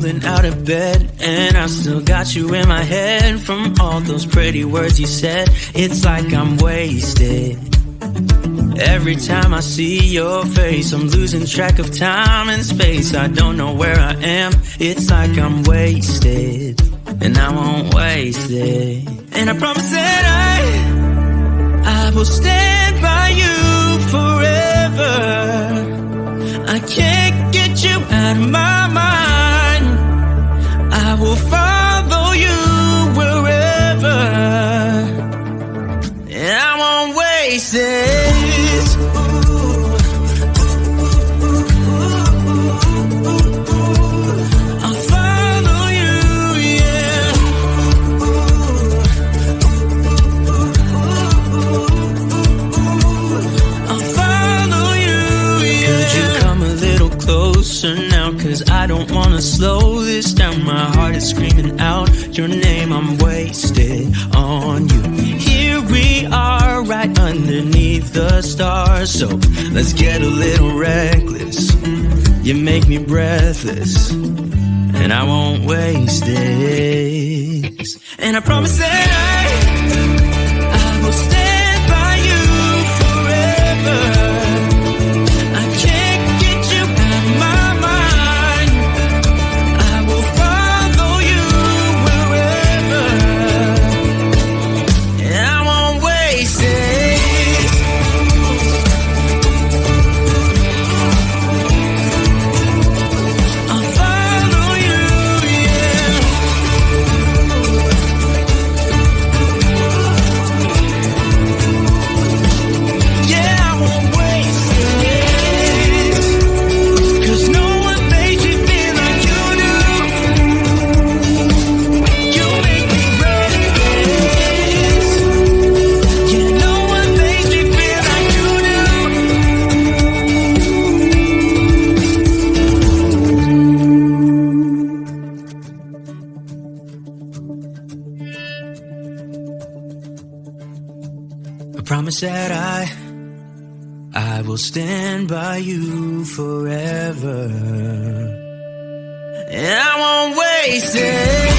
rolling out of bed, and I still got you in my head from all those pretty words you said. It's like I'm wasted. Every time I see your face, I'm losing track of time and space. I don't know where I am. It's like I'm wasted, and I won't waste it. And I promise that I will stand by you forever. I can't get you out of my mind. I will follow you wherever, and I won't waste it. Now, cause I don't wanna slow this down. My heart is screaming out your name. I'm wasted on you. Here we are, right underneath the stars. So let's get a little reckless. You make me breathless, and I won't waste this. And I promise that I will stand by you forever. Promise that I will stand by you forever, and I won't waste it.